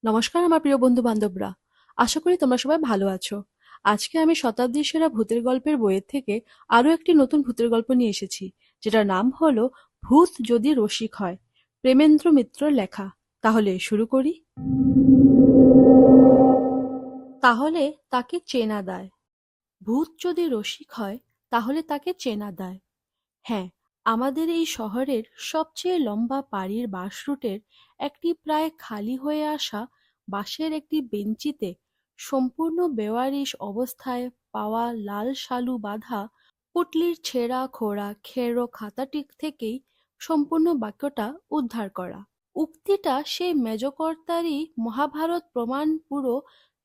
নমস্কার আমার প্রিয় বন্ধু বান্ধবরা। আশা করি তোমরা সবাই ভালো আছো। আজকে আমি শতাব্দীর সেরা ভূতের গল্পের বইয়ের থেকে আরো একটি নতুন ভূতের গল্প নিয়ে এসেছি, যেটার নাম হলো ভূত যদি রসিক হয়, প্রেমেন্দ্র মিত্রর লেখা। তাহলে শুরু করি। তাহলে তাকে চেনা দায়। ভূত যদি রসিক হয় তাহলে তাকে চেনা দায়। হ্যাঁ, আমাদের এই শহরের সবচেয়ে লম্বা পাড়ির বাস রুটের একটি প্রায় খালি হয়ে আসা বাসের একটি বেঞ্চিতে সম্পূর্ণ বেওয়ারিশ অবস্থায় পাওয়া লাল শালু বাঁধা পুটলির ছেঁড়া খোড়া খেরো খাতাটি থেকেই সম্পূর্ণ বাক্যটা উদ্ধার করা। উক্তিটা সেই মেজকর্তারই মহাভারত প্রমাণ পুরো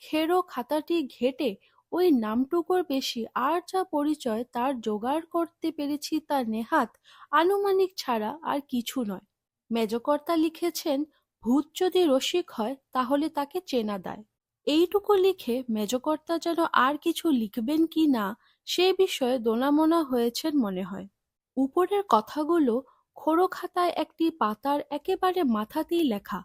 খেরো খাতাটি ঘেঁটে ওই নামটুকুর বেশি আর যা পরিচয় তার জোগাড় করতে পেরেছি তা নেহাত আনুমানিক ছাড়া আর কিছু নয়। মেজকর্তা লিখেছেন, ভূত যদি রসিক হয় তাহলে তাকে চেনা দায়। এইটুকু লিখে মেজকর্তা যেন আর কিছু লিখবেন কি না সে বিষয়ে দোনামোনা হয়েছেন মনে হয়। উপরের কথাগুলো খোড়ো খাতায় একটি পাতার একেবারে মাথাতেই লেখা,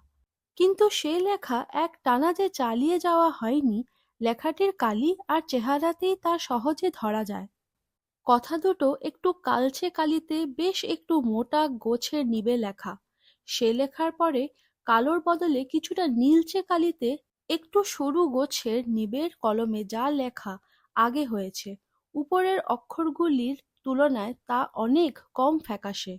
কিন্তু সে লেখা এক টানা যে চালিয়ে যাওয়া হয়নি, লেখাটির কালি আর চেহারাতেই তা সহজে ধরা যায়। কথা দুটো একটু কালচে কালিতে বেশ একটু মোটা গোছের নিবে লেখা। সে লেখার পরে কালোর বদলে কিছুটা নীলচে কালিতে একটু সরু গোছের নিবের কলমে যা লেখা আগে হয়েছে, উপরের অক্ষরগুলির তুলনায় তা অনেক কম ফ্যাকাশে।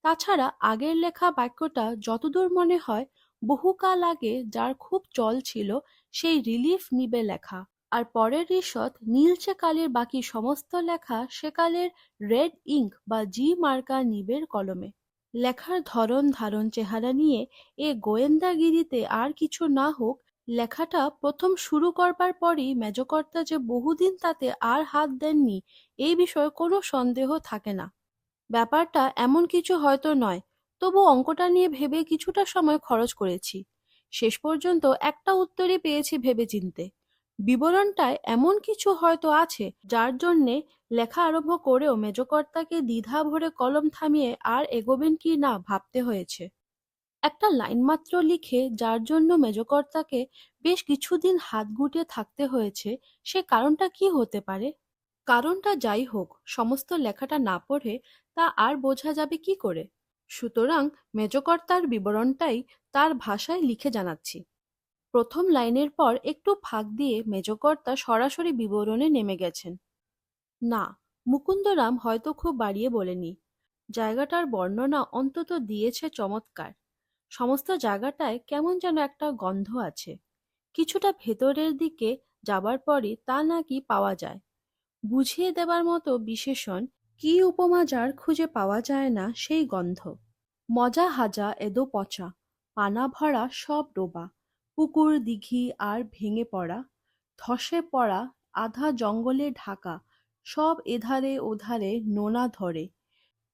তাছাড়া আগের লেখা বাক্যটা যতদূর মনে হয় বহুকাল আগে যার খুব চল ছিল সেই রিলিফ নিবে লেখা, আর পরের ঈষৎ নীলচে কালির বাকি সমস্ত লেখা সেকালের রেড ইঙ্ক বা জি মার্কা নিবের কলমে। লেখার ধরন ধারণ চেহারা নিয়ে এ গোয়েন্দাগিরিতে আর কিছু না হোক, লেখাটা প্রথম শুরু করবার পরই মেজকর্তা যে বহুদিন তাতে আর হাত দেননি এই বিষয়ে কোনো সন্দেহ থাকে না। ব্যাপারটা এমন কিছু হয়তো নয়, তবু অঙ্কটা নিয়ে ভেবে কিছুটা সময় খরচ করেছি। শেষ পর্যন্ত একটা উত্তরই পেয়েছি ভেবেচিন্তে। বিবরণটায় এমন কিছু হয়তো আছে যার জন্যে লেখা আরম্ভ করেও মেজকর্তাকে দ্বিধা ভরে কলম থামিয়ে আর এগোবেন কি না ভাবতে হয়েছে। একটা লাইন মাত্র লিখে যার জন্য মেজকর্তাকে বেশ কিছুদিন হাত গুটিয়ে থাকতে হয়েছে, সে কারণটা কি হতে পারে? কারণটা যাই হোক, সমস্ত লেখাটা না পড়ে তা আর বোঝা যাবে কি করে? সুতরাং মেজকর্তার বিবরণটাই তার ভাষায় লিখে জানাচ্ছি। প্রথম লাইনের পর একটু ফাঁক দিয়ে মেজকর্তা সরাসরি বিবরণে নেমে গেছেন। না, মুকুন্দরাম হয়তো খুব বাড়িয়ে বলেনি। জায়গাটার বর্ণনা অন্তত দিয়েছে চমৎকার। সমস্ত জায়গাটায় কেমন যেন একটা গন্ধ আছে। কিছুটা ভেতরের দিকে যাবার পরই তা নাকি পাওয়া যায়। বুঝিয়ে দেবার মতো বিশেষণ কি উপমা যার খুঁজে পাওয়া যায় না সেই গন্ধ। মজা হাজা এদো পচা, পানা ভরা সব ডোবা, পুকুর দিঘি আর ভেঙে পড়া, ধসে পড়া আধা জঙ্গলে ঢাকা, সব এধারে ওধারে নোনা ধরে,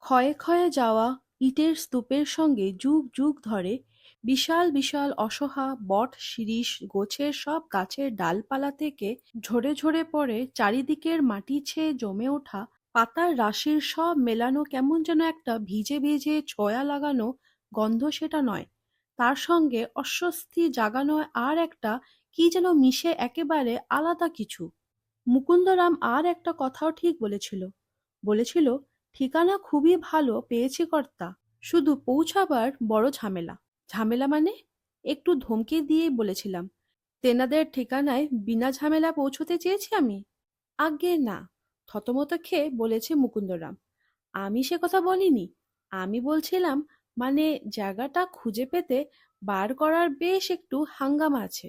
ক্ষয়ে ক্ষয়ে যাওয়া ইটের স্তূপের সঙ্গে যুগ যুগ ধরে, বিশাল বিশাল অসহা বট শিরীষ গোছের সব গাছের ডালপালা থেকে ঝরে ঝরে পড়ে চারিদিকের মাটি ছেয়ে জমে ওঠা পাতার রাশির সব মেলানো কেমন যেন একটা ভিজে ভিজে ছোঁয়া লাগানো গন্ধ, সেটা নয়, তার সঙ্গে অস্বস্তি জাগানো আর একটা কি যেন মিশে একেবারে আলাদা কিছু। মুকুন্দরাম আর একটা কথাও ঠিক বলেছিল। বলেছিল, ঠিকানা খুবই ভালো পেয়েছি কর্তা, শুধু পৌঁছাবার বড় ঝামেলা। ঝামেলা মানে? একটু ধমকে দিয়েই বলেছিলাম, তেনাদের ঠিকানায় বিনা ঝামেলা পৌঁছতে চেয়েছি আমি। আজ্ঞে না, থতমত খেয়ে বলেছে মুকুন্দরাম। আমি সে কথা বলিনি। আমি বলছিলাম, মানে জায়গাটা খুঁজে পেতে বার করার বেশ একটু হাঙ্গামা আছে।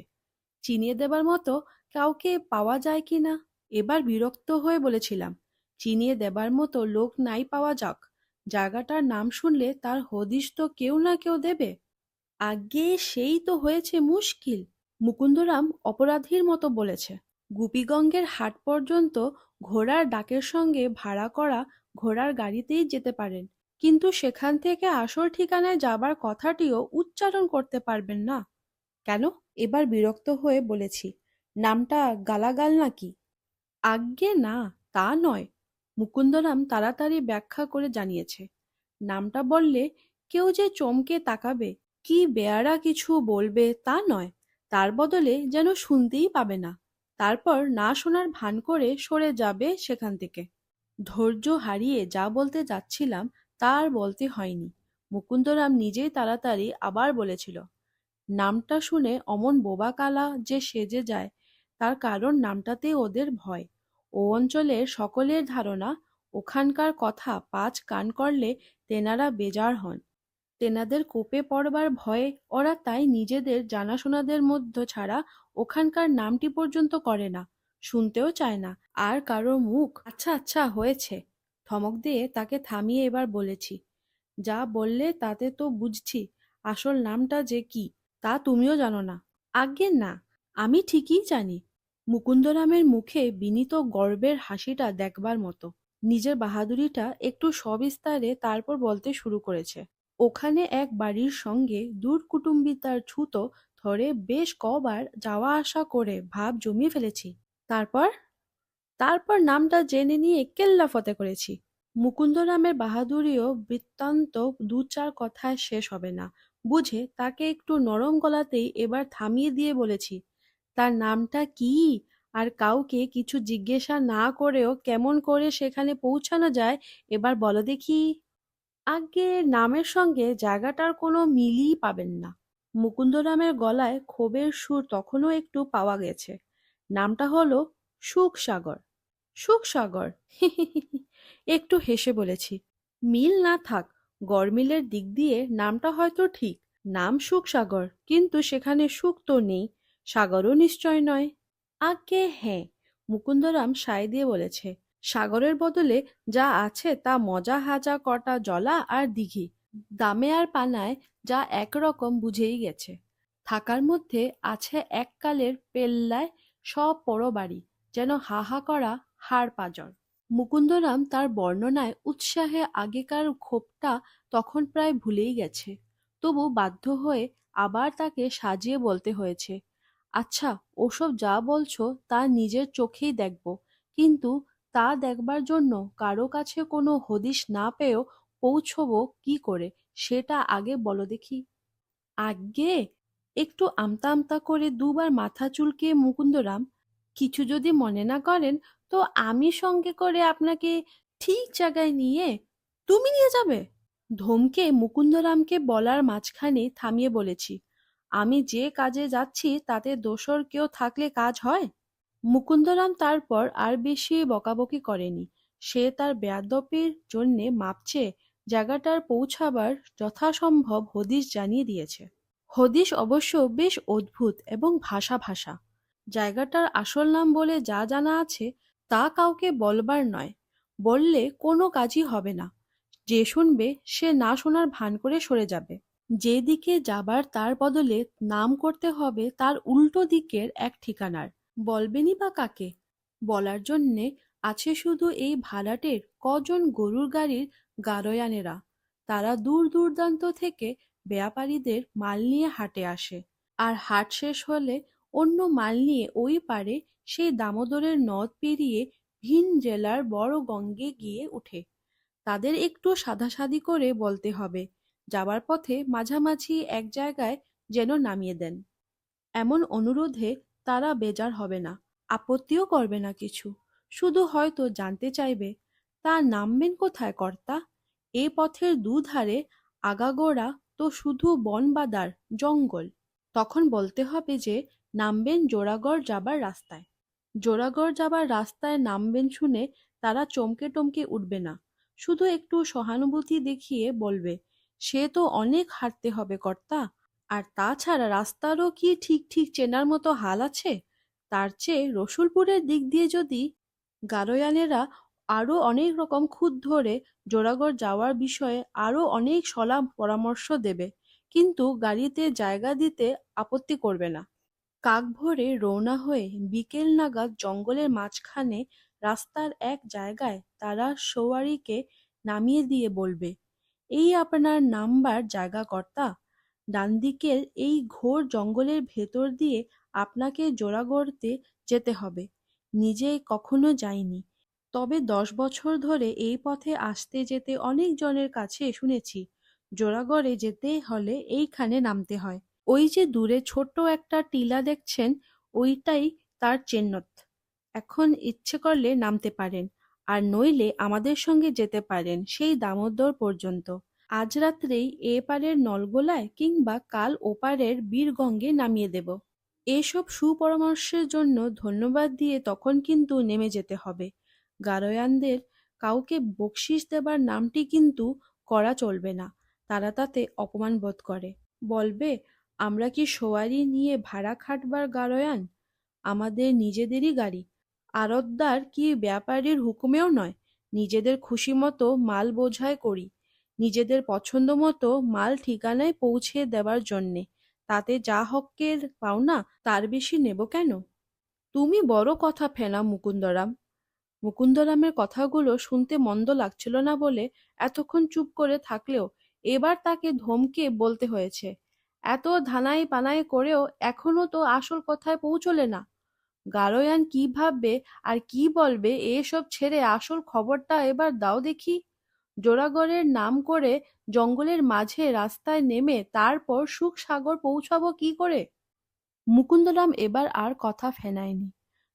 চিনিয়ে দেবার মতো কাউকে পাওয়া যায় কি না। এবার বিরক্ত হয়ে বলেছিলাম, চিনিয়ে দেবার মতো লোক নাই পাওয়া যাক, জায়গাটার নাম শুনলে তার হদিশ তো কেউ না কেউ দেবে। আজ্ঞে সেই তো হয়েছে মুশকিল। মুকুন্দরাম অপরাধীর মতো বলেছে। গুপিগঙ্গের হাট পর্যন্ত ঘোড়ার ডাকের সঙ্গে ভাড়া করা ঘোড়ার গাড়িতেই যেতে পারেন, কিন্তু সেখান থেকে আসল ঠিকানায় যাবার কথাটিও উচ্চারণ করতে পারবেন না। কেন? এবার বিরক্ত হয়ে বলেছি, নামটা গালাগাল নাকি? আজ্ঞে না, তা নয়। মুকুন্দরাম তাড়াতাড়ি ব্যাখ্যা করে জানিয়েছে, নামটা বললে কেউ যে চমকে তাকাবে, কি বেয়ারা কিছু বলবে তা নয়। তার বদলে যেন শুনতেই পাবে না। তারপর না শোনার ভান করে সরে যাবে সেখান থেকে। ধৈর্য হারিয়ে যা বলতে যাচ্ছিলাম তা আর বলতে হয়নি। মুকুন্দরাম নিজেই তাড়াতাড়ি আবার বলেছিল, নামটা শুনে অমন বোবা কালা যে সেজে যায়, তার কারণ নামটাতেই ওদের ভয়। ও অঞ্চলের সকলের ধারণা ওখানকার কথা পাঁচ কান করলে তেনারা বেজার হন। তেনাদের কোপে পড়বার ভয়ে ওরা তাই নিজেদের জানাশোনাদের মধ্য ছাড়া ওখানকার নামটি পর্যন্ত করে না, শুনতেও চায় না। আর কারো মুখ আচ্ছা আচ্ছা হয়েছে ধমক দিয়ে তাকে থামিয়ে এবার বলেছি, যা বললে তাতে তো বুঝছি আসল নামটা যে কি তা তুমিও জানো না। আজ্ঞে না, আমি ঠিকই জানি। মুকুন্দরামের মুখে বিনীত গর্বের হাসিটা দেখবার মতো। নিজের বাহাদুরিটা একটু সবিস্তারে তারপর বলতে শুরু করেছে। ওখানে এক বাড়ির সঙ্গে দূর কুটুম্বিতার ছুতো ধরে বেশ কবার যাওয়া আসা করে ভাব জমিয়ে ফেলেছি। তারপর তারপর নামটা জেনে নিয়ে কেল্লা ফতে করেছি। মুকুন্দরামের বাহাদুরিও বৃত্তান্ত দু চার কথায় শেষ হবে না বুঝে তাকে একটু নরম গলাতেই এবার থামিয়ে দিয়ে বলেছি, তার নামটা কি? আর কাউকে কিছু জিজ্ঞাসা না করেও কেমন করে সেখানে পৌঁছানো যায় এবার বলো দেখি। আজ্ঞে নামের সঙ্গে জায়গাটার কোনো মিলই পাবেন না। মুকুন্দরামের গলায় ক্ষোভের সুর তখনও একটু পাওয়া গেছে। নামটা হলো সুখসাগর। সুখসাগর একটু হেসে বলেছি, মিল না থাক, গরমিলের দিক দিয়ে নামটা হয়তো ঠিক। নাম সুখসাগর, কিন্তু সেখানে সুখ তো নেই, সাগরও নিশ্চয় নয়। আজ্ঞে হ্যাঁ, মুকুন্দরাম সায় দিয়ে বলেছে, সাগরের বদলে যা আছে তা মজা হাজা কটা জলা আর দিঘি, দামে আর পানায় যা একরকম বুঝেই গেছে। থাকার মধ্যে আছে এককালের পেল্লায় সব পড়ো বাড়ি, যেন হা হা করা হাড় পাঁজর। মুকুন্দরাম তার বর্ণনায় উৎসাহে আগেকার ক্ষোভটা তখন প্রায় ভুলেই গেছে। তবু বাধ্য হয়ে আবার তাকে সাজিয়ে বলতে হয়েছে, আচ্ছা ওসব যা বলছো তা নিজের চোখেই দেখব, কিন্তু তা দেখবার জন্য কারো কাছে কোনো হদিশ না পেয়েও পৌঁছবো কি করে সেটা আগে বলো দেখি। আজ্ঞে, একটু আমতা আমতা করে দুবার মাথা চুলকিয়ে মুকুন্দরাম, কিছু যদি মনে না করেন তো আমি সঙ্গে করে আপনাকে ঠিক জায়গায় নিয়ে তুমি নিয়ে যাবে। ধমকে মুকুন্দরামকে বলার মাঝখানে থামিয়ে বলেছি, আমি যে কাজে যাচ্ছি তাতে দোসর কেউ থাকলে কাজ হয়? মুকুন্দরাম তারপর আর বেশি বকাবকি করেনি। সে তার বেয়াদবির জন্যে মাপ চেয়ে জায়গাটার পৌঁছাবার যথাসম্ভব হদিশ জানিয়ে দিয়েছে। হদিশ অবশ্য বেশ অদ্ভুত এবং ভাষা ভাষা। জায়গাটার আসল নাম বলে যা জানা আছে তা কাউকে বলবার নয়, বললে কোনো কাজই হবে না। যে শুনবে সে না শোনার ভান করে সরে যাবে। যেদিকে যাবার তার বদলে নাম করতে হবে তার উল্টো দিকের এক ঠিকানার। বলবেনই বা কাকে? বলার জন্যে আছে শুধু এই ভাড়াটের কজন গরুর গাড়ির গাড়োয়ানেরা। তারা দূর দূরান্ত থেকে ব্যাপারীদের মাল নিয়ে হাটে আসে, আর হাট শেষ হলে অন্য মাল নিয়ে ওই পারে সেই দামোদরের নদ পেরিয়ে ভিন জেলার বড় গঙ্গে গিয়ে উঠে। তাদের একটু সাধাসাধি করে বলতে হবে, যাবার পথে মাঝামাঝি এক জায়গায় যেন নামিয়ে দেন। এমন অনুরোধে তারা বেজার হবে না, আপত্তিও করবে না কিছু। শুধু হয়তো জানতে চাইবে, তা নামবেন কোথায় কর্তা? এ পথের দুধারে আগাগোড়া তো শুধু বনবাদার জঙ্গল। তখন বলতে হবে যে নামবেন জোড়াগড় যাবার রাস্তায়। জোড়াগড় যাবার রাস্তায় নামবেন শুনে তারা চমকে টমকে উঠবে না, শুধু একটু সহানুভূতি দেখিয়ে বলবে, সে তো অনেক হাঁটতে হবে কর্তা, আর তাছাড়া রাস্তারও কি ঠিক ঠিক চেনার মতো হাল আছে? তার চেয়ে রসুলপুরের দিক দিয়ে যদি গাড়োয়ানেরা আরো অনেক রকম খুঁত ধরে জোড়াগড় যাওয়ার বিষয়ে আরো অনেক সলা পরামর্শ দেবে, কিন্তু গাড়িতে জায়গা দিতে আপত্তি করবে না। কাক ভোরে রওনা হয়ে বিকেল নাগাদ জঙ্গলের মাঝখানে রাস্তার এক জায়গায় তারা সওয়ারিকে নামিয়ে দিয়ে বলবে, এই আপনার নামবার জায়গা কর্তা। ডানদিকের এই ঘোর জঙ্গলের ভেতর দিয়ে আপনাকে জোড়াগড়তে যেতে হবে। নিজে কখনো যাইনি, তবে 10 বছর ধরে এই পথে আসতে যেতে অনেক জনের কাছে শুনেছি জোড়াগড়ে যেতে হলে এইখানে নামতে হয়। ওই যে দূরে ছোট্ট একটা টিলা দেখছেন, ওইটাই তার চেন্নত। এখন ইচ্ছে করলে নামতে পারেন, আর নইলে আমাদের সঙ্গে যেতে পারেন সেই দামোদর পর্যন্ত। আজ রাত্রেই এপারের নলগোলায় কিংবা কাল ওপারের বীরগঙ্গে নামিয়ে দেব। এসব সুপরামর্শের জন্য ধন্যবাদ দিয়ে তখন কিন্তু নেমে যেতে হবে। গাড়োয়ানদের কাউকে বকশিশ দেবার নামটি কিন্তু করা চলবে না, তারা তাতে অপমান বোধ করে। বলবে, আমরা কি সওয়ারি নিয়ে ভাড়া খাটবার গাড়োয়ান? আমাদের নিজেদেরই গাড়ি। আড়তদার কি ব্যাপারীর হুকুমেও নয়। নিজেদের খুশি মতো মাল বোঝাই করি, নিজেদের পছন্দ মতো মাল ঠিকানায় পৌঁছে দেবার জন্যে। তাতে যা হক্কের পাওনা তার বেশি নেব কেন? তুমি বড় কথা ফেনা মুকুন্দরাম। মুকুন্দরামের কথাগুলো শুনতে মন্দ লাগছিল না বলে এতক্ষণ চুপ করে থাকলেও এবার তাকে ধমকে বলতে হয়েছে, এত ধানাই পানাই করেও এখনো তো আসল কথায় পৌঁছলে না। গাড়োয়ান কি ভাববে আর কি বলবে এসব ছেড়ে আসল খবরটা এবার দাও দেখি। জোড়াগড়ের নাম করে জঙ্গলের মাঝে রাস্তায় নেমে তারপর সুখসাগর পৌঁছাবো কি করে? মুকুন্দরাম এবার আর কথা ফেনায়নি,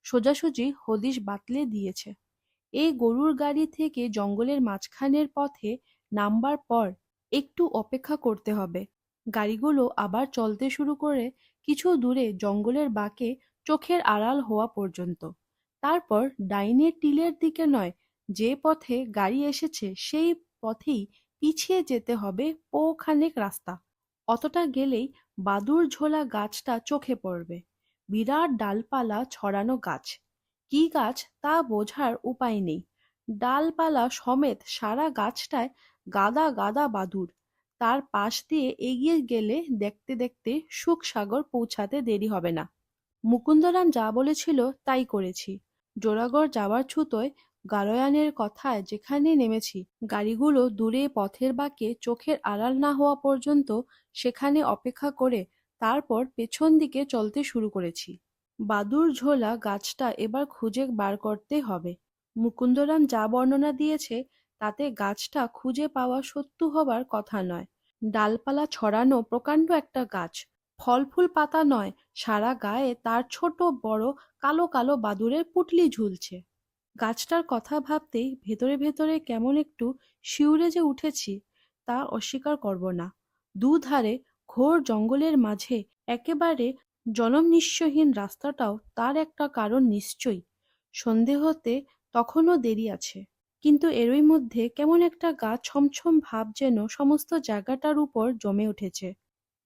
সোজাসুজি হদিশ বাতলে দিয়েছে। এই গরুর গাড়ি থেকে জঙ্গলের মাঝখানের পথে নামবার পর একটু অপেক্ষা করতে হবে। গাড়িগুলো আবার চলতে শুরু করে কিছু দূরে জঙ্গলের বাঁকে চোখের আড়াল হওয়া পর্যন্ত। তারপর ডাইনের টিলের দিকে নয়, যে পথে গাড়ি এসেছে সেই পথেই পিছিয়ে যেতে হবে পৌখানেক রাস্তা। অতটা গেলেই বাদুড় ঝোলা গাছটা চোখে পড়বে। বিরাট ডালপালা ছড়ানো গাছ। কি গাছ তা বোঝার উপায় নেই। ডালপালা সমেত সারা গাছটায় গাদা গাদা বাদুড়। তার পাশ দিয়ে এগিয়ে গেলে দেখতে দেখতে সুখসাগর পৌঁছাতে দেরি হবে না। মুকুন্দরাম যা বলেছিল তাই করেছি। জোড়াগড় যাবার ছুতোয় গাড়োয়ানের কথায় যেখানে নেমেছি, গাড়িগুলো দূরে পথের বাঁকে চোখের আড়াল না হওয়া পর্যন্ত সেখানে অপেক্ষা করে তারপর পেছন দিকে চলতে শুরু করেছি। বাদুড় ঝোলা গাছটা এবার খুঁজে বার করতে হবে। মুকুন্দরাম যা বর্ণনা দিয়েছে তাতে গাছটা খুঁজে পাওয়া সত্যি হবার কথা নয়। ডালপালা ছড়ানো প্রকাণ্ড একটা গাছ, ফল ফুল পাতা নয়, সারা গায়ে তার ছোট বড় কালো কালো বাদুড়ের পুঁটলি ঝুলছে। গাছটার কথা ভাবতেই ভেতরে ভেতরে কেমন একটু শিউরে যে উঠেছি তা অস্বীকার করব না। দুধারে ঘোর জঙ্গলের মাঝে একেবারে জননিশ্চয়হীন রাস্তাটাও তার একটা কারণ নিশ্চয়ই। সন্ধে হতে তখনও দেরি আছে, কিন্তু এরই মধ্যে কেমন একটা গা ছমছম ভাব যেন সমস্ত জায়গাটার উপর জমে উঠেছে।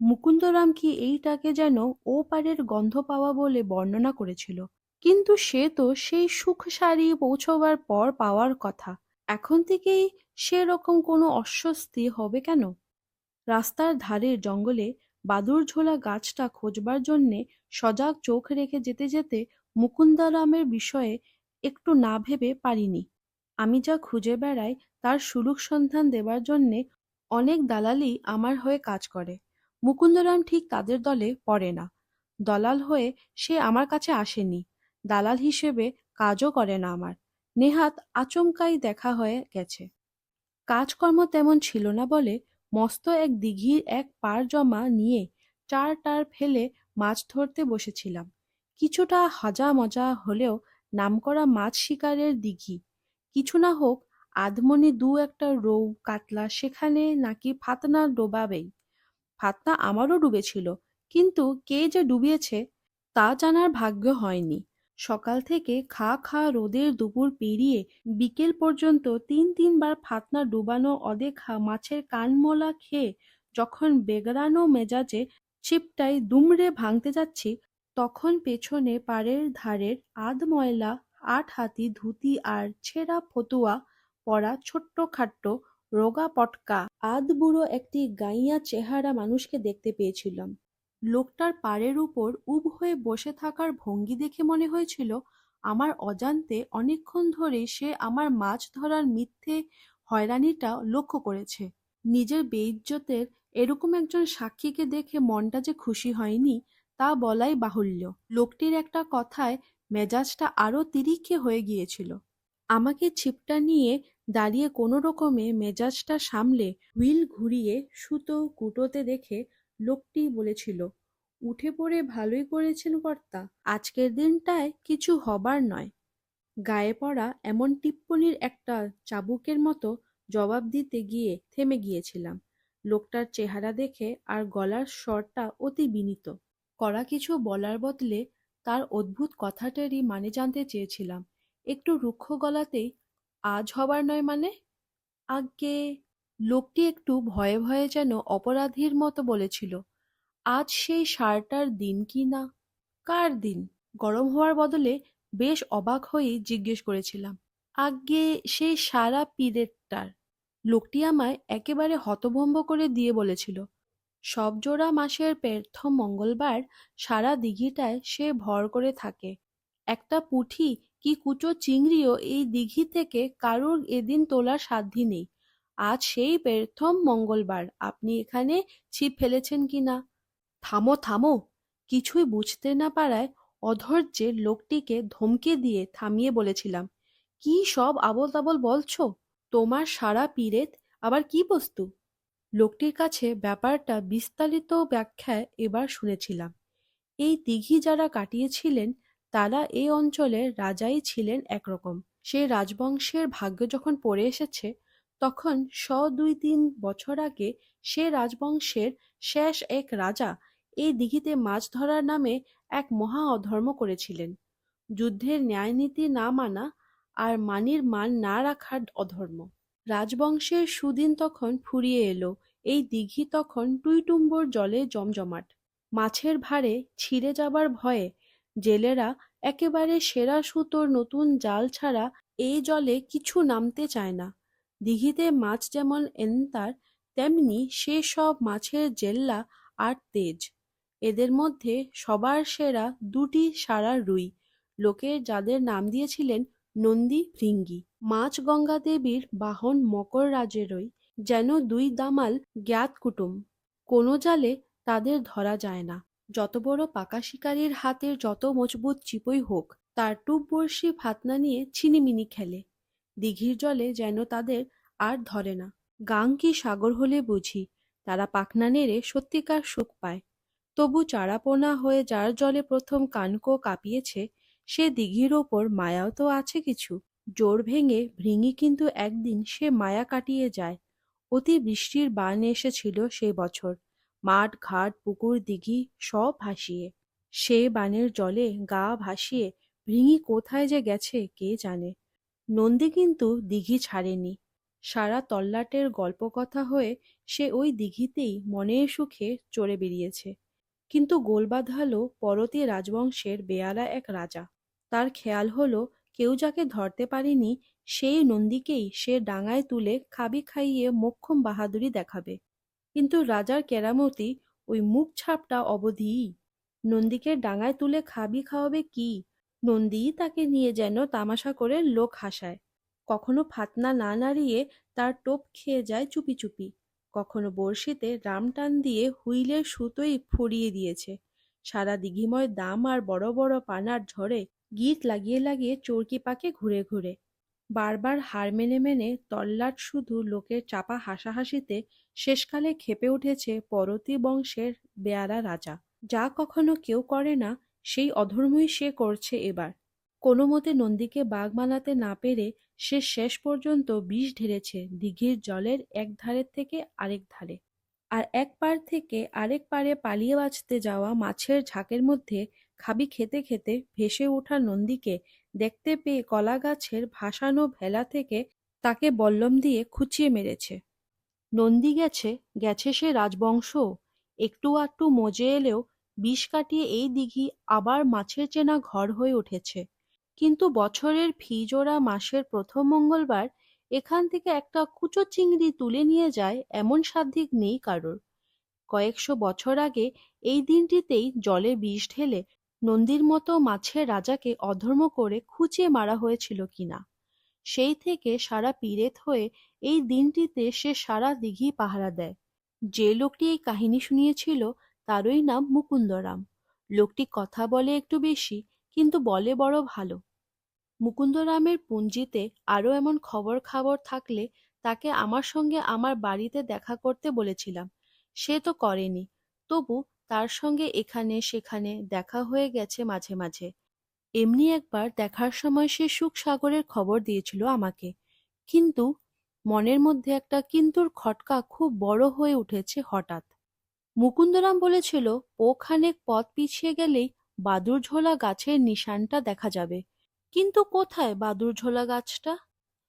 মুকুন্দরাম কি এইটাকে যেন ও পারের গন্ধ পাওয়া বলে বর্ণনা করেছিল, কিন্তু সে তো সেই সুখ সারিয়ে পৌঁছবার পর পাওয়ার কথা। এখন থেকেই সেরকম কোনো অস্বস্তি হবে কেন? রাস্তার ধারের জঙ্গলে বাদুড়ঝোলা গাছটা খোঁজবার জন্যে সজাগ চোখ রেখে যেতে যেতে মুকুন্দরামের বিষয়ে একটু না ভেবে পারিনি। আমি যা খুঁজে বেড়াই তার সুলুক সন্ধান দেবার জন্যে অনেক দালালই আমার হয়ে কাজ করে। মুকুন্দরাম ঠিক তাদের দলে পড়ে না। দলাল হয়ে সে আমার কাছে আসেনি, দালাল হিসেবে কাজও করে না আমার। নেহাত আচমকাই দেখা হয়ে গেছে। কাজকর্ম তেমন ছিল না বলে মস্ত এক দিঘির এক পাড় জমা নিয়ে চার টার ফেলে মাছ ধরতে বসেছিলাম। কিছুটা হাজা মজা হলেও নামকরা মাছ শিকারের দিঘি। কিছু না হোক আধমনি দু একটা রৌ কাতলা সেখানে নাকি ফাতনা ডোবাবেই। ফাতনা আমারও ডুবেছিল, কিন্তু কে যে ডুবিয়েছে তা জানার ভাগ্য হয়নি। সকাল থেকে খা খা রোদের দুপুর পেরিয়ে বিকেল পর্যন্ত তিনবার ফাতনা ডুবানো অদেখা মাছের কানমোলা খেয়ে যখন বেগরানো মেজাজে ছিপটায় দুমড়ে ভাঙতে যাচ্ছি, তখন পেছনে পাড়ের ধারের আধময়লা আট হাতি ধুতি আর ছেঁড়া ফতুয়া পরা ছোট্টখাট্ট রোগা পটকা আধবুড়ো একটি গাইয়া চেহারা মানুষকে দেখতে পেয়েছিলাম। লোকটার পাড়ের উপর উব হয়ে বসে থাকার ভঙ্গি দেখে মনে হয়েছিল আমার অজান্তে অনেকক্ষণ ধরে সে আমার মাছ ধরার মিথ্যে হয়রানিটা লক্ষ্য করেছে। নিজের বেইজ্জতের এরকম একজন সাক্ষীকে দেখে মনটা যে খুশি হয়নি তা বলাই বাহুল্য। লোকটির একটা কথায় মেজাজটা আরো তিরিক্ষে হয়ে গিয়েছিল। আমাকে ছিপটা নিয়ে দাঁড়িয়ে কোনো রকমে মেজাজটা সামলে হুইল ঘুরিয়ে সুতো কুটোতে দেখে লোকটি বলেছিল, উঠে পড়ে ভালোই করেছেন কর্তা, আজকের দিনটায় কিছু হবার নয়। গায়ে পড়া এমন টিপ্পনির একটা চাবুকের মতো জবাব দিতে গিয়ে থেমে গিয়েছিলাম। লোকটার চেহারা দেখে আর গলার স্বরটা অতি বিনীত। কড়া কিছু বলার বদলে তার অদ্ভুত কথাটারই মানে জানতে চেয়েছিলাম। একটু রুক্ষ গলাতেই, আজ হবার নয় মানে? আজ্ঞে। লোকটি একটু ভয়ে ভয়ে যেন অপরাধীর মতো বলেছিল, আজ সেই ষাঁড়টার দিন কি না? কার দিন? গরম হওয়ার বদলে বেশ অবাক হয়েই জিজ্ঞেস করেছিলাম। আজ্ঞে, সেই সারা পিরেরটার। লোকটি আমায় একেবারে হতভম্ব করে দিয়ে বলেছিল, সবজোড়া মাসের প্রথম মঙ্গলবার সারা দিঘিটায় সে ভর করে থাকে। একটা পুঁটি কি কুচো চিংড়িও এই দিঘি থেকে কারুর এদিন তোলার সাধ্যি নেই। আজ সেই প্রথম মঙ্গলবার, আপনি এখানে ছিপ ফেলেছেন কিনা? থামো থামো। কিছুই বুঝতে না পারায় অধৈর্যে লোকটিকে ধমকে দিয়ে থামিয়ে বলেছিলাম, কি সব আবোল তাবোল বলছো? তোমার সারা পিরেত আবার কি বস্তু? লোকটির কাছে ব্যাপারটা বিস্তারিত ব্যাখ্যায় এবার শুনেছিলাম। এই দিঘি যারা কাটিয়েছিলেন তারা এই অঞ্চলের রাজাই ছিলেন একরকম। সেই রাজবংশের ভাগ্য যখন পড়ে এসেছে, তখন ২-৩ বছর আগে সে রাজবংশের শেষ এক রাজা এই দিঘিতে মাছ ধরার নামে এক মহা অধর্ম করেছিলেন। যুদ্ধের ন্যায়নীতি না মানা আর মানির মান না রাখার অধর্ম। রাজবংশের সুদিন তখন ফুরিয়ে এলো। এই দিঘি তখন টুইটুম্বর জলে জমজমাট। মাছের ভারে ছিঁড়ে যাবার ভয়ে জেলেরা একেবারে সেরা সুতোর নতুন জাল ছাড়া এই জলে কিছু নামতে চায় না। দিঘিতে মাছ যেমন এন্তার, তেমনি সে সব মাছের জেল্লা আর তেজ। এদের মধ্যে সবার সেরা দুটি সারা রুই, লোকে যাদের নাম দিয়েছিলেন নন্দী ভৃঙ্গি। মাছ গঙ্গা দেবীর বাহন মকর রাজেরই যেন দুই দামাল জ্ঞাত কুটুম। কোনো জালে তাদের ধরা যায় না। যত বড় পাকা শিকারীর হাতের যত মজবুত চিপই হোক, তার টুপ বড়শি ফাতনা নিয়ে ছিনিমিনি খেলে। দিঘির জলে যেন তাদের আর ধরে না। গাং কি সাগর হলে বুঝি তারা পাখনা নেড়ে সত্যিকার সুখ পায়। তবু চারাপোনা হয়ে যার জলে প্রথম কানকো কাঁপিয়েছে, সে দিঘির ওপর মায়াও তো আছে কিছু। জোর ভেঙে ভৃঙ্গি কিন্তু একদিন সে মায়া কাটিয়ে যায়। অতি বৃষ্টির বান এসেছিল সে বছর, মাঠ ঘাট পুকুর দিঘি সব ভাসিয়ে। সে বানের জলে গা ভাসিয়ে ভৃঙ্গি কোথায় যে গেছে কে জানে। নন্দী কিন্তু দিঘি ছাড়েনি। সারা তল্লাটের গল্পকথা হয়ে সে ওই দিঘিতেই মনের সুখে চড়ে বেরিয়েছে। কিন্তু গোল বাধালো পরতী রাজবংশের বেয়ারা এক রাজা। তার খেয়াল হলো, কেউ যাকে ধরতে পারেনি সেই নন্দীকেই সে ডাঙায় তুলে খাবি খাইয়ে মোক্ষম বাহাদুরি দেখাবে। কিন্তু রাজার কেরামতি ওই মুখ ছাপটা অবধিই। নন্দীকে ডাঙায় তুলে খাবি খাওয়াবে কি? নন্দীই তাকে নিয়ে যেন তামাশা করে লোক হাসায়। কখনো ফাতনা না নাড়িয়ে তার টোপ খেয়ে যায় চুপি চুপি, কখনো বড়শিতে রাম টান দিয়ে হুইলের সুতোই ফুরিয়ে দিয়েছে। সারা দিঘিময় দাম আর বড় বড় পানার ঝড়ে গিট লাগিয়ে লাগিয়ে চরকি পাকে ঘুরে ঘুরে। বারবার হার মেনে মেনে তল্লাট শুধু লোকের চাপা হাসাহাসিতে শেষকালে ক্ষেপে উঠেছে পরতী বংশের বেয়ারা রাজা। যা কখনো কেউ করে না, সেই অধর্মই সে করছে এবার। কোনো মতে নন্দীকে বাঘ বানাতে না পেরে সে শেষ পর্যন্ত বিষ ঢেলেছে দিঘির জলের এক ধারের থেকে আরেক ধারে। আর এক পার থেকে আরেক পারে পালিয়ে বাঁচতে যাওয়া মাছের ঝাঁকের মধ্যে খাবি খেতে খেতে ভেসে ওঠা নন্দীকে দেখতে পেয়ে কলা গাছের ভাসানো ভেলা থেকে তাকে বল্লম দিয়ে খুঁচিয়ে মেরেছে। নন্দী গেছে, গেছে সে রাজবংশ। একটু আধটু মজে এলেও বিষ কাটিয়ে এই দিঘি আবার মাছের চেনা ঘর হয়ে উঠেছে। কিন্তু বছরের ফি-জোড়া মাসের প্রথম মঙ্গলবার এখান থেকে একটা কুচো চিংড়ি তুলে নিয়ে যায় এমন সাধ্য নেই কারোর। কয়েকশো বছর আগে এই দিনটিতেই জলে বিষ ঢেলে নন্দীর মতো মাছের রাজাকে অধর্ম করে খুঁচিয়ে মারা হয়েছিল কিনা। সেই থেকে সারা পিরেত হয়ে এই দিনটিতে সে সারা দিঘি পাহারা দেয়। যে লোকটি এই কাহিনী শুনিয়েছিল তারই নাম মুকুন্দরাম। লোকটি কথা বলে একটু বেশি, কিন্তু বলে বড় ভালো। মুকুন্দরামের পুঞ্জিতে আরও এমন খবর খাবর থাকলে তাকে আমার সঙ্গে আমার বাড়িতে দেখা করতে বলেছিলাম, সে তো করেনি। তবু তার সঙ্গে এখানে সেখানে দেখা হয়ে গেছে মাঝে মাঝে। এমনি একবার দেখার সময় সে সুখসাগরের খবর দিয়েছিল আমাকে। কিন্তু মনের মধ্যে একটা কিন্তুর খটকা খুব বড় হয়ে উঠেছে হঠাৎ। মুকুন্দরাম বলেছিল ওখানেক পথ পিছিয়ে গেলেই বাদুড়ঝোলা গাছের নিশানটা দেখা যাবে। কিন্তু কোথায় বাদুড়ঝোলা গাছটা?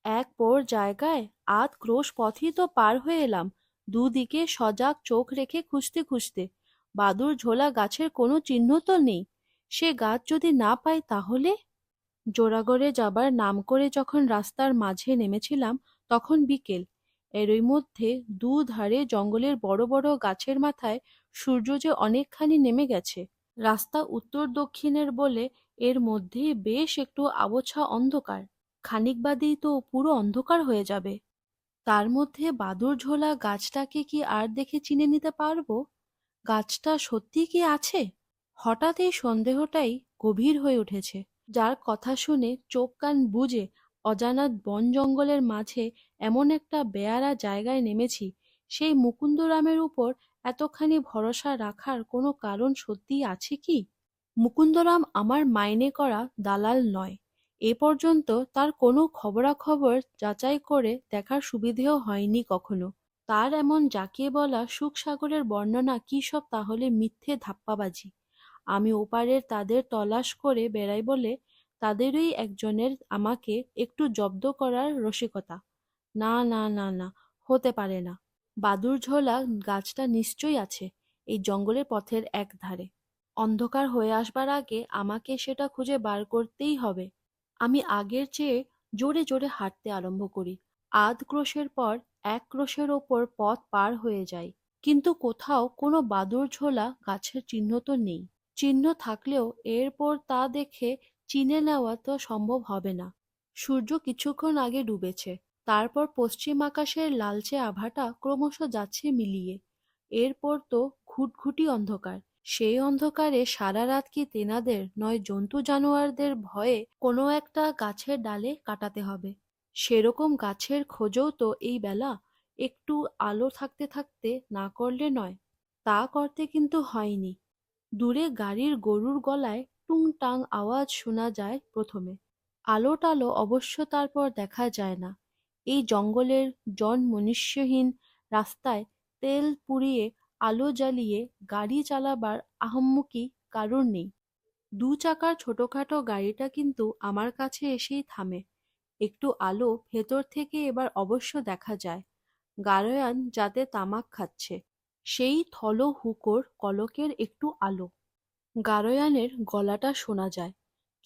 এক পোর জায়গায় আধ ক্রোশ পথই তো পার হয়ে এলাম, দুদিকে সজাগ চোখ রেখে খুঁজতে খুঁজতে। বাদুড়ঝোলা গাছের কোনো চিহ্ন তো নেই। সে গাছ যদি না পাই তাহলে? জোড়াগড়ে যাবার নাম করে যখন রাস্তার মাঝে নেমেছিলাম তখন বিকেল। এরই মধ্যে দুধারে জঙ্গলের বড় বড় গাছের মাথায় সূর্য যে অনেকখানি নেমে গেছে। রাস্তা উত্তর দক্ষিণের বলে এর মধ্যে বেশ একটু আবছা অন্ধকার। খানিক বাদেই তো পুরো অন্ধকার হয়ে যাবে। তার মধ্যে বাদুড়ঝোলা গাছটাকে কি আর দেখে চিনে নিতে পারবো? গাছটা সত্যি কি আছে? হঠাৎ এই সন্দেহটাই গভীর হয়ে উঠেছে। যার কথা শুনে চোখ কান বুজে অজানা বন জঙ্গলের মাঝে এমন একটা বেয়ারা জায়গায় নেমেছি, সেই মুকুন্দরামের উপর এতখানি ভরসা রাখার কোনো কারণ সত্যিই আছে কি? মুকুন্দরাম আমার মাইনে করা দালাল নয়। এ পর্যন্ত তার কোনো খবরাখবর যাচাই করে দেখার সুবিধেও হয়নি কখনো। তার এমন জাঁকিয়ে বলা সুখসাগরের বর্ণনা কি সব তাহলে মিথ্যে ধাপ্পাবাজি? আমি ওপারের তাদের তলাশ করে বেড়াই বলে তাদেরই একজনের আমাকে একটু জব্দ করার রসিকতা? না না না না, হতে পারে না। বাদুড়ঝোলা গাছটা নিশ্চয়ই আছে এই জঙ্গলের পথের এক ধারে। অন্ধকার হয়ে আসবার আগে আমাকে সেটা খুঁজে বার করতেই হবে। আমি আগের চেয়ে জোরে জোরে হাঁটতে আরম্ভ করি। আধ ক্রোশের পর এক ক্রোশের ওপর পথ পার হয়ে যাই, কিন্তু কোথাও কোনো বাদুড়ঝোলা গাছের চিহ্ন তো নেই। চিহ্ন থাকলেও এরপর তা দেখে চিনে নেওয়া তো সম্ভব হবে না। সূর্য কিছুক্ষণ আগে ডুবেছে, তারপর পশ্চিম আকাশের লালচে আভাটা ক্রমশ যাচ্ছে মিলিয়ে। এরপর তো ঘুটঘুটি অন্ধকার। সেই অন্ধকারে সারা রাত কি তেনাদের নয় জন্তু জানোয়ারদের ভয়ে কোনো একটা গাছের ডালে কাটাতে হবে। সেরকম গাছের খোঁজও তো এই বেলা একটু আলো থাকতে থাকতে না করলে নয়। তা করতে কিন্তু হয়নি। দূরে গাড়ির গরুর গলায় টুংটাং আওয়াজ শোনা যায় প্রথমে। আলো টালো অবশ্য তারপর দেখা যায় না। এই জঙ্গলের মনুষ্যহীন রাস্তায় তেল পুড়িয়ে আলো জ্বালিয়ে গাড়ি চালাবার আহম্মকি কারুর নেই। দু চাকার ছোটখাটো গাড়িটা কিন্তু আমার কাছে এসেই থামে। একটু আলো ভেতর থেকে এবার অবশ্য দেখা যায়। গাড়োয়ান যাতে তামাক খাচ্ছে, সেই থল হুঁকোর কলকের একটু আলো। গাড়োয়ানের গলাটা শোনা যায়।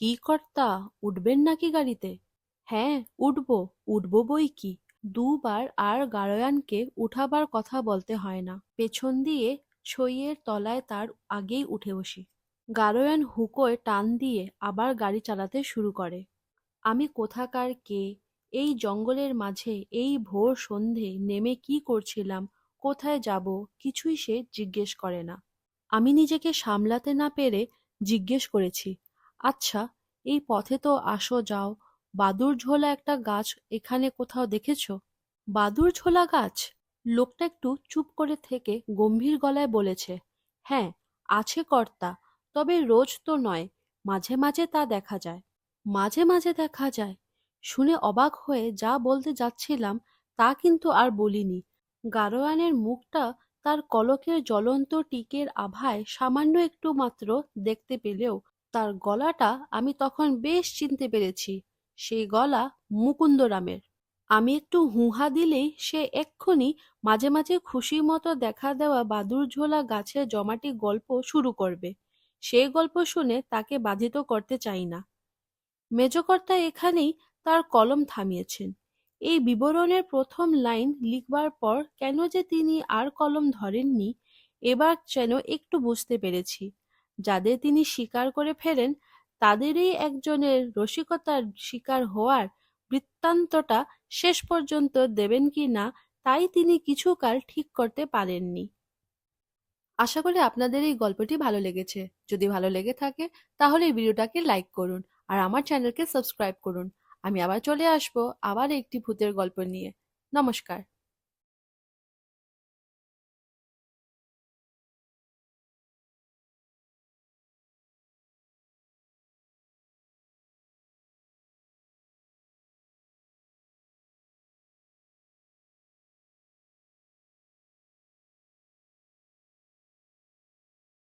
কি কর্তা, উঠবেন নাকি গাড়িতে? হ্যাঁ, উঠব বই কি। দুবার আর গাড়োয়ানকে উঠাবার কথা বলতে হয় না। পেছন দিয়ে ছইয়ের তলায় তার আগেই উঠে বসি। গাড়োয়ান হুঁকোয় টান দিয়ে আবার গাড়ি চালাতে শুরু করে। আমি কোথাকার কে, এই জঙ্গলের মাঝে এই ভোর সন্ধে নেমে কি করছিলাম, কোথায় যাব, কিছুই সে জিজ্ঞেস করে না। আমি নিজেকে সামলাতে না পেরে জিজ্ঞেস করেছি, আচ্ছা, এই পথে তো আসো যাও, বাদুড়ঝোলা একটা গাছ এখানে কোথাও দেখেছ? বাদুড়ঝোলা গাছ? লোকটা একটু চুপ করে থেকে গম্ভীর গলায় বলেছে, হ্যাঁ, আছে কর্তা, তবে রোজ তো নয়, মাঝে মাঝে তা দেখা যায়। মাঝে মাঝে দেখা যায়? শুনে অবাক হয়ে যা বলতে যাচ্ছিলাম তা কিন্তু আর বলিনি। গাড়োয়ানের মুখটা তার কলকের জ্বলন্ত টিকের আভায় সামান্য একটু মাত্র দেখতে পেলেও তার গলাটা আমি তখন বেশ চিনতে পেরেছি। সেই গলা মুকুন্দরামের। আমি একটু হুঁহা দিলেই সে এক্ষুনি মাঝে মাঝে খুশি মতো দেখা দেওয়া বাদুড়ঝোলা গাছের জমাটি গল্প শুরু করবে। সেই গল্প শুনে তাকে বাধিত করতে চাই না। মেজকর্তা এখানেই তার কলম থামিয়েছেন। এই বিবরণের প্রথম লাইন লিখবার পর কেন যে তিনি আর কলম ধরেননি, এবার যেন একটু বুঝতে পেরেছি। যাদের তিনি স্বীকার করে ফেলেন তাদেরই একজনের রসিকতার শিকার হওয়ার বৃত্তান্তটা শেষ পর্যন্ত দেবেন কি না তাই তিনি কিছুকাল ঠিক করতে পারেননি। আশা করি আপনাদের এই গল্পটি ভালো লেগেছে। যদি ভালো লেগে থাকে তাহলে এই ভিডিওটাকে লাইক করুন আর আমার চ্যানেলকে সাবস্ক্রাইব করুন। আমি আবার চলে আসবো আবার একটি ভূতের গল্প নিয়ে। নমস্কার।